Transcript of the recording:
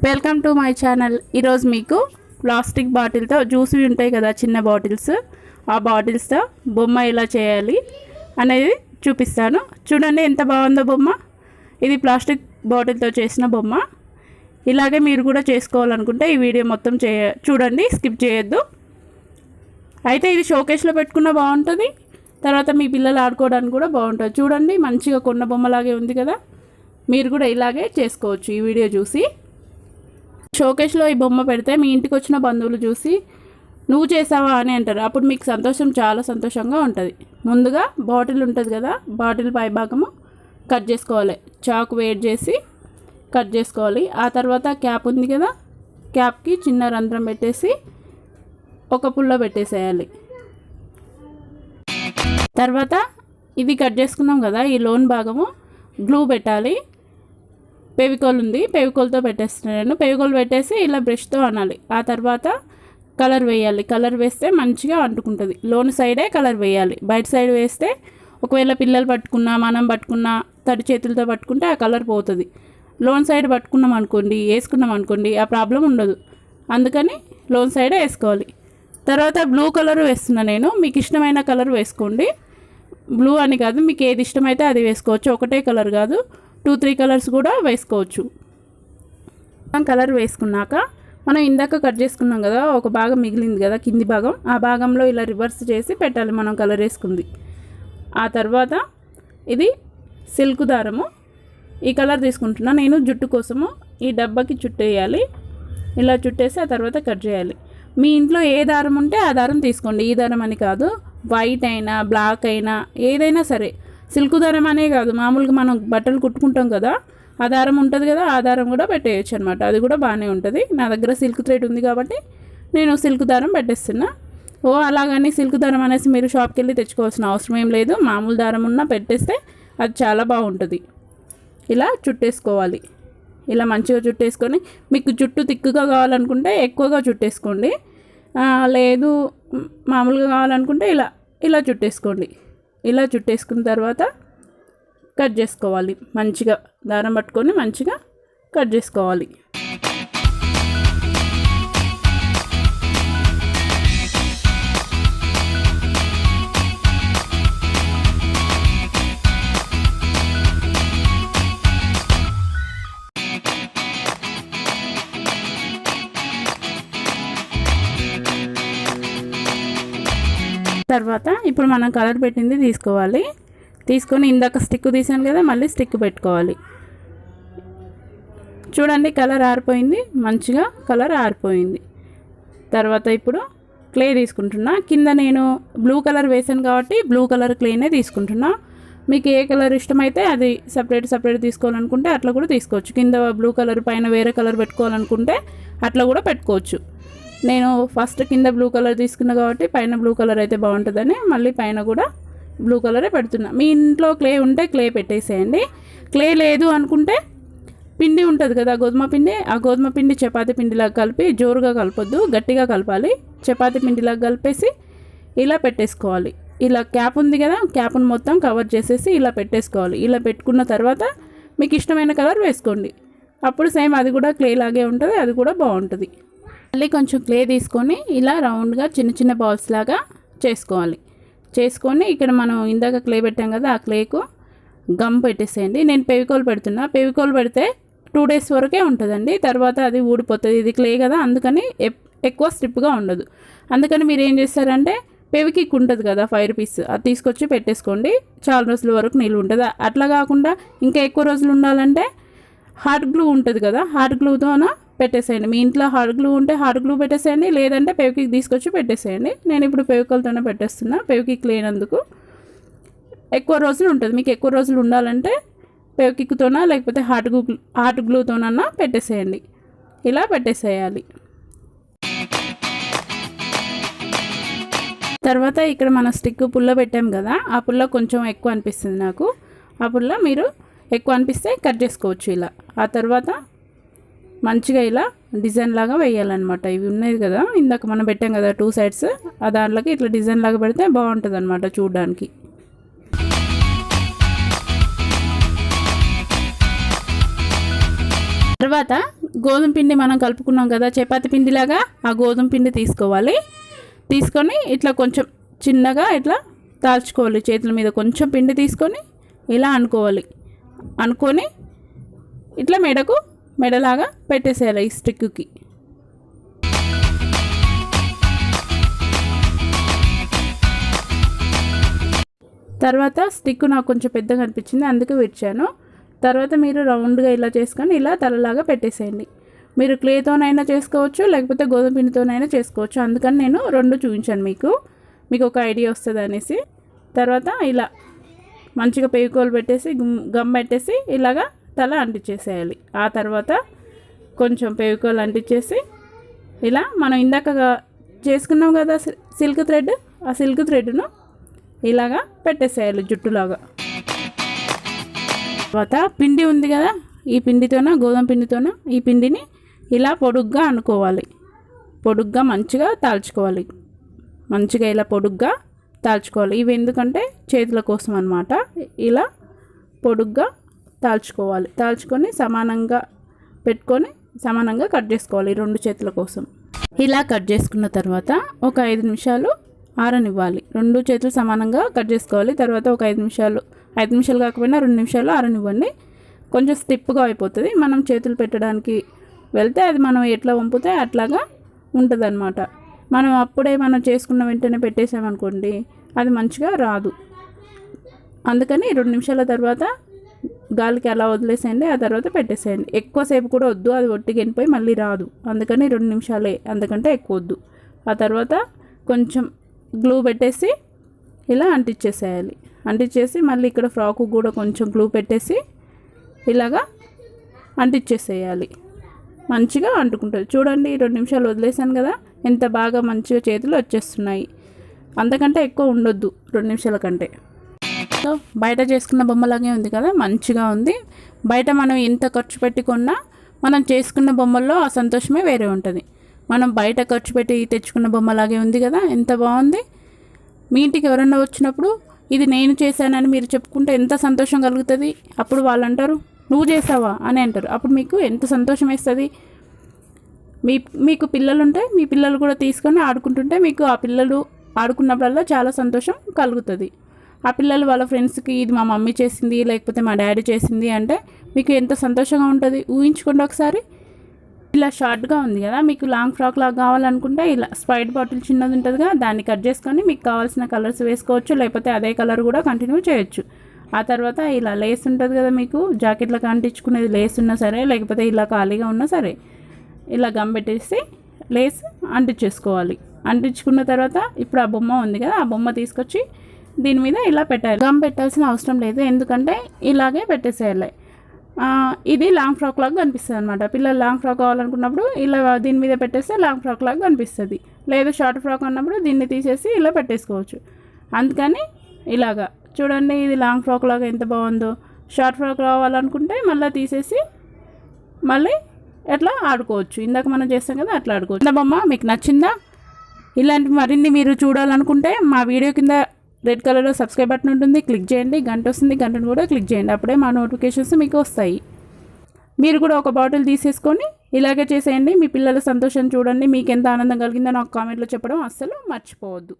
Welcome to my channel. ఈరోజు మీకు plastic బాటిల్తో జ్యూస్వి ఉంటాయి కదా, చిన్న బాటిల్స్, ఆ బాటిల్స్తో బొమ్మ ఎలా చేయాలి అనేది చూపిస్తాను. చూడండి ఎంత బాగుందో బొమ్మ. ఇది ప్లాస్టిక్ బాటిల్తో చేసిన బొమ్మ. ఇలాగే మీరు కూడా చేసుకోవాలనుకుంటే ఈ వీడియో మొత్తం చూడండి, స్కిప్ చేయొద్దు. అయితే ఇది షోకేస్లో పెట్టుకున్న బాగుంటుంది, తర్వాత మీ పిల్లలు ఆడుకోవడానికి కూడా బాగుంటుంది. చూడండి మంచిగా కొన్న బొమ్మలాగే ఉంది కదా. మీరు కూడా ఇలాగే చేసుకోవచ్చు ఈ వీడియో చూసి. షోకేస్లో ఈ బొమ్మ పెడితే మీ ఇంటికి వచ్చిన బంధువులు చూసి నువ్వు చేసావా అని అంటారు. అప్పుడు మీకు సంతోషం, చాలా సంతోషంగా ఉంటుంది. ముందుగా బాటిల్ ఉంటుంది కదా, బాటిల్ పై భాగము కట్ చేసుకోవాలి. చాకు వేడి చేసి కట్ చేసుకోవాలి. ఆ తర్వాత క్యాప్ ఉంది కదా, క్యాప్కి చిన్న రంధ్రం పెట్టేసి ఒక పుల్ల పెట్టేసేయాలి. తర్వాత ఇది కట్ చేసుకున్నాం కదా, ఈ లోన్ భాగము గ్లూ పెట్టాలి. ఫెవికాల్ ఉంది, ఫెవికాల్తో పెట్టేస్తున్నాను. ఫెవికాల్ పెట్టేసి ఇలా బ్రష్తో అనాలి. ఆ తర్వాత కలర్ వేయాలి. కలర్ వేస్తే మంచిగా అంటుకుంటుంది. లోన్ సైడే కలర్ వేయాలి. బయట సైడ్ వేస్తే ఒకవేళ పిల్లలు పట్టుకున్నా, మనం పట్టుకున్నా, తడి చేతులతో పట్టుకుంటే ఆ కలర్ పోతుంది. లోన్ సైడ్ పట్టుకున్నాం అనుకోండి, వేసుకున్నాం అనుకోండి, ఆ ప్రాబ్లం ఉండదు. అందుకని లోన్ సైడే వేసుకోవాలి. తర్వాత బ్లూ కలర్ వేస్తున్నా నేను. మీకు ఇష్టమైన కలర్ వేసుకోండి. బ్లూ అని కాదు, మీకు ఏది ఇష్టమైతే అది వేసుకోవచ్చు. ఒకటే కలర్ కాదు, 2-3 కలర్స్ కూడా వేసుకోవచ్చు. కలర్ వేసుకున్నాక మనం ఇందాక కట్ చేసుకున్నాం కదా, ఒక భాగం మిగిలింది కదా కింది భాగం, ఆ భాగంలో ఇలా రివర్స్ చేసి పెట్టాలి మనం కలర్ వేసుకుంది. ఆ తర్వాత ఇది సిల్క్ దారము, ఈ కలర్ తీసుకుంటున్నా నేను. జుట్టు కోసము ఈ డబ్బాకి చుట్టేయాలి. ఇలా చుట్టేసి ఆ తర్వాత కట్ చేయాలి. మీ ఇంట్లో ఏ దారం ఉంటే ఆ దారం తీసుకోండి. ఈ దారం అని కాదు, వైట్ అయినా బ్లాక్ అయినా ఏదైనా సరే. సిల్క్ దారం అనే కాదు, మామూలుగా మనం బట్టలు కుట్టుకుంటాం కదా, ఆ దారం ఉంటుంది కదా, ఆ దారం కూడా పెట్టేయచ్చు అనమాట. అది కూడా బాగానే ఉంటుంది. నా దగ్గర సిల్క్ థ్రెడ్ ఉంది కాబట్టి నేను సిల్క్ దారం పెట్టేస్తున్నా. అలాగని సిల్క్ దారం అనేసి మీరు షాప్కి వెళ్ళి తెచ్చుకోవాల్సిన అవసరం ఏం లేదు. మామూలు దారం ఉన్నా పెట్టేస్తే అది చాలా బాగుంటుంది. ఇలా చుట్టేసుకోవాలి. ఇలా మంచిగా చుట్టేసుకొని, మీకు జుట్టు తిక్కుగా కావాలనుకుంటే ఎక్కువగా చుట్టేసుకోండి, లేదు మామూలుగా కావాలనుకుంటే ఇలా ఇలా చుట్టేసుకోండి. ఇలా చుట్టేసుకున్న తర్వాత కట్ చేసుకోవాలి. మంచిగా దారం పట్టుకొని మంచిగా కట్ చేసుకోవాలి. తర్వాత ఇప్పుడు మనం కలర్ పెట్టింది తీసుకోవాలి. తీసుకొని ఇందాక స్టిక్ తీసాను కదా, మళ్ళీ స్టిక్ పెట్టుకోవాలి. చూడండి కలర్ ఆరిపోయింది, మంచిగా కలర్ ఆరిపోయింది. తర్వాత ఇప్పుడు క్లే తీసుకుంటున్నా. కింద నేను బ్లూ కలర్ వేసాను కాబట్టి బ్లూ కలర్ క్లేనే తీసుకుంటున్నా. మీకు ఏ కలర్ ఇష్టమైతే అది సపరేట్ తీసుకోవాలనుకుంటే అట్లా కూడా తీసుకోవచ్చు. కింద బ్లూ కలర్ పైన వేరే కలర్ పెట్టుకోవాలనుకుంటే అట్లా కూడా పెట్టుకోవచ్చు. నేను ఫస్ట్ కింద బ్లూ కలర్ తీసుకున్నా కాబట్టి పైన బ్లూ కలర్ అయితే బాగుంటుందని మళ్ళీ పైన కూడా బ్లూ కలరే పెడుతున్నా. మీ ఇంట్లో క్లే ఉంటే క్లే పెట్టేసేయండి. క్లే లేదు అనుకుంటే పిండి ఉంటుంది కదా, గోధుమ పిండి, ఆ గోధుమ పిండి చపాతీ పిండిలాగా కలిపి, జోరుగా కలపొద్దు, గట్టిగా కలపాలి. చపాతీ పిండిలాగా కలిపేసి ఇలా పెట్టేసుకోవాలి. ఇలా క్యాప్ ఉంది కదా, క్యాప్ను మొత్తం కవర్ చేసేసి ఇలా పెట్టేసుకోవాలి. ఇలా పెట్టుకున్న తర్వాత మీకు ఇష్టమైన కలర్ వేసుకోండి. అప్పుడు సేమ్ అది కూడా క్లే లాగే ఉంటుంది, అది కూడా బాగుంటుంది. మళ్ళీ కొంచెం క్లే తీసుకొని ఇలా రౌండ్గా చిన్న చిన్న బాల్స్ లాగా చేసుకోవాలి. చేసుకొని ఇక్కడ మనం ఇందాక క్లే పెట్టాం కదా, ఆ క్లేకు గమ్ పెట్టేసేయండి. నేను ఫెవికాల్ పెడుతున్నా. ఫెవికాల్ పెడితే 2 days వరకే ఉంటుందండి, తర్వాత అది ఊడిపోతుంది. ఇది క్లే కదా, అందుకని ఎక్కువ స్ట్రిప్గా ఉండదు. అందుకని మీరు ఏం చేస్తారంటే ఫెవికిక్ ఉంటుంది కదా 5 rupees, అది తీసుకొచ్చి పెట్టేసుకోండి. చాలా రోజుల వరకు నిల్వ ఉంటుంది. అట్లా కాకుండా ఇంకా ఎక్కువ రోజులు ఉండాలంటే హాట్ గ్లూ ఉంటుంది కదా, హాట్ గ్లూతోన పెట్టేసేయండి. మీ ఇంట్లో హాట్ గ్లూ ఉంటే హాట్ గ్లూ పెట్టేసేయండి, లేదంటే ఫెవికిక్ తీసుకొచ్చి పెట్టేసేయండి. నేను ఇప్పుడు ఫెవికాల్తోనే పెట్టేస్తున్నా. ఫెవికిక్ లేనందుకు ఎక్కువ రోజులు ఉంటుంది. మీకు ఎక్కువ రోజులు ఉండాలంటే ఫెవికిక్తోనా లేకపోతే హాట్ గ్లూతోనన్నా పెట్టేసేయండి. ఇలా పెట్టేసేయాలి. తర్వాత ఇక్కడ మన స్టిక్ పుల్ల పెట్టాం కదా, ఆ పుల్ల కొంచెం ఎక్కువ అనిపిస్తుంది నాకు. ఆ పుల్ల మీరు ఎక్కువ అనిపిస్తే కట్ చేసుకోవచ్చు ఇలా. ఆ తర్వాత మంచిగా ఇలా డిజైన్ లాగా వేయాలన్నమాట. ఇవి ఉన్నాయి కదా ఇందాక మనం పెట్టాం కదా 2 sides, ఆ దాంట్లోకి ఇట్లా డిజైన్ లాగా పెడితే బాగుంటుంది అన్నమాట చూడడానికి. తర్వాత గోధుమ పిండి మనం కలుపుకున్నాం కదా చపాతీ పిండిలాగా, ఆ గోధుమ పిండి తీసుకోవాలి. తీసుకొని ఇట్లా కొంచెం చిన్నగా ఇట్లా తాల్చుకోవాలి. చేతుల మీద కొంచెం పిండి తీసుకొని ఇలా అనుకొని ఇట్లా మెడలాగా పెట్టేసేయాలి ఈ స్టిక్కి. తర్వాత స్టిక్ నాకు కొంచెం పెద్దగా అనిపించింది, అందుకే విడిచాను. తర్వాత మీరు రౌండ్గా ఇలా చేసుకొని ఇలా తలలాగా పెట్టేసేయండి. మీరు క్లేతోనైనా చేసుకోవచ్చు, లేకపోతే గోధుమ పిండితోనైనా చేసుకోవచ్చు. అందుకని నేను 2 చూపించాను మీకు ఒక ఐడియా వస్తుంది అనేసి. తర్వాత ఇలా మంచిగా ఫెవికాల్ పెట్టేసి గమ్ పెట్టేసి ఇలాగా తల అంటించేసేయాలి. ఆ తర్వాత కొంచెం ఫెవికాల్ అంటించేసి ఇలా మనం ఇందాక చేసుకున్నాం కదా సిల్క్ థ్రెడ్, ఆ సిల్క్ థ్రెడ్ను ఇలాగా పెట్టేసేయాలి జుట్టులాగా. తర్వాత పిండి ఉంది కదా, ఈ పిండితోన గోధుమ పిండితోన ఈ పిండిని ఇలా పొడుగ్గా అనుకోవాలి. పొడుగ్గా మంచిగా తాల్చుకోవాలి. మంచిగా ఇలా పొడుగ్గా తాల్చుకోవాలి. ఇవి ఎందుకంటే చేతుల కోసం అన్నమాట. ఇలా పొడుగ్గా తాల్చుకోవాలి. తాల్చుకొని సమానంగా పెట్టుకొని సమానంగా కట్ చేసుకోవాలి 2 చేతుల కోసం. ఇలా కట్ చేసుకున్న తర్వాత ఒక 5 నిమిషాలు ఆరనివ్వాలి. 2 చేతులు సమానంగా కట్ చేసుకోవాలి. తర్వాత ఒక 5 నిమిషాలు కాకపోయినా 2 నిమిషాలు ఆరనివ్వండి. కొంచెం స్టిప్గా అయిపోతుంది. మనం చేతులు పెట్టడానికి వెళ్తే అది మనం ఎట్లా వంపితే అట్లాగా ఉంటుంది అన్నమాట. మనం చేసుకున్న వెంటనే పెట్టేసామనుకోండి అది మంచిగా రాదు. అందుకని 2 నిమిషాల తర్వాత గాలికి అలా వదిలేసేయండి. ఆ తర్వాత పెట్టేసేయండి. ఎక్కువసేపు కూడా వద్దు, అది ఒట్టిగనిపోయి మళ్ళీ రాదు. అందుకని 2 నిమిషాలే, అందుకంటే ఎక్కువ వద్దు. ఆ తర్వాత కొంచెం గ్లూ పెట్టేసి ఇలా అంటించేసేయాలి. అంటించేసి మళ్ళీ ఇక్కడ ఫ్రాకు కూడా కొంచెం గ్లూ పెట్టేసి ఇలాగా అంటించేసేయాలి. మంచిగా అంటుకుంటుంది. చూడండి 2 నిమిషాలు వదిలేసాను కదా, ఎంత బాగా మంచిగా చేతులు వచ్చేస్తున్నాయి. అంతకంటే ఎక్కువ ఉండొద్దు 2 నిమిషాల కంటే. సో బయట చేసుకున్న బొమ్మలాగే ఉంది కదా, మంచిగా ఉంది. బయట మనం ఎంత ఖర్చు పెట్టి కొన్నా మనం చేసుకున్న బొమ్మల్లో ఆ సంతోషమే వేరే ఉంటుంది. మనం బయట ఖర్చు పెట్టి తెచ్చుకున్న బొమ్మలాగే ఉంది కదా, ఎంత బాగుంది. మీ ఇంటికి ఎవరన్నా వచ్చినప్పుడు ఇది నేను చేశానని మీరు చెప్పుకుంటే ఎంత సంతోషం కలుగుతుంది. అప్పుడు వాళ్ళు అంటారు నువ్వు చేసావా అని అంటారు. అప్పుడు మీకు ఎంత సంతోషం వేస్తుంది. మీకు పిల్లలుంటే మీ పిల్లలు కూడా తీసుకొని ఆడుకుంటుంటే మీకు ఆ పిల్లలు ఆడుకున్నప్పుడల్లా చాలా సంతోషం కలుగుతుంది. ఆ పిల్లలు వాళ్ళ ఫ్రెండ్స్కి ఇది మా మమ్మీ చేసింది, లేకపోతే మా డాడీ చేసింది అంటే మీకు ఎంత సంతోషంగా ఉంటుంది. ఊహించుకోండి ఒకసారి. ఇలా షార్ట్గా ఉంది కదా, మీకు లాంగ్ ఫ్రాక్ లాగా కావాలనుకుంటే ఇలా స్ప్రైట్ బాటిల్ చిన్నది ఉంటుందిగా, దాన్ని కట్ చేసుకొని మీకు కావాల్సిన కలర్స్ వేసుకోవచ్చు, లేకపోతే అదే కలర్ కూడా కంటిన్యూ చేయొచ్చు. ఆ తర్వాత ఇలా లేస్ ఉంటుంది కదా, మీకు జాకెట్లకు అంటించుకునేది లేస్ ఉన్నా సరే, లేకపోతే ఇలా ఖాళీగా ఉన్నా సరే ఇలా గమ్ పెట్టేసి లేస్ అంటించేసుకోవాలి. అంటించుకున్న తర్వాత ఇప్పుడు ఆ బొమ్మ ఉంది కదా, ఆ బొమ్మ తీసుకొచ్చి దీని మీద ఇలా పెట్టాలి. గమ్ పెట్టాల్సిన అవసరం లేదు, ఎందుకంటే ఇలాగే పెట్టేసేయాలి. ఇది లాంగ్ ఫ్రాక్ లాగా కనిపిస్తుంది అనమాట. పిల్లలు లాంగ్ ఫ్రాక్ కావాలనుకున్నప్పుడు ఇలా దీని మీద పెట్టేస్తే లాంగ్ ఫ్రాక్ లాగా కనిపిస్తుంది. లేదు షార్ట్ ఫ్రాక్ అన్నప్పుడు దీన్ని తీసేసి ఇలా పెట్టేసుకోవచ్చు. అందుకని ఇలాగా చూడండి, ఇది లాంగ్ ఫ్రాక్ లాగా ఎంత బాగుందో. షార్ట్ ఫ్రాక్ కావాలనుకుంటే మళ్ళీ తీసేసి మళ్ళీ ఎట్లా ఆడుకోవచ్చు. ఇందాక మనం చేస్తాం కదా, అట్లా ఆడుకోవచ్చు. బొమ్మ మీకు నచ్చిందా? ఇలాంటి మరిన్ని మీరు చూడాలనుకుంటే మా వీడియో కింద రెడ్ కలర్లో సబ్స్క్రైబ్ బటన్ ఉంటుంది, క్లిక్ చేయండి. గంట వస్తుంది, గంటను కూడా క్లిక్ చేయండి. అప్పుడే మా నోటిఫికేషన్స్ మీకు వస్తాయి. మీరు కూడా ఒక బాటిల్ తీసేసుకొని ఇలాగే చేసేయండి. మీ పిల్లల సంతోషం చూడండి. మీకు ఎంత ఆనందం కలిగిందో నాకు కామెంట్లో చెప్పడం అస్సలు మర్చిపోవద్దు.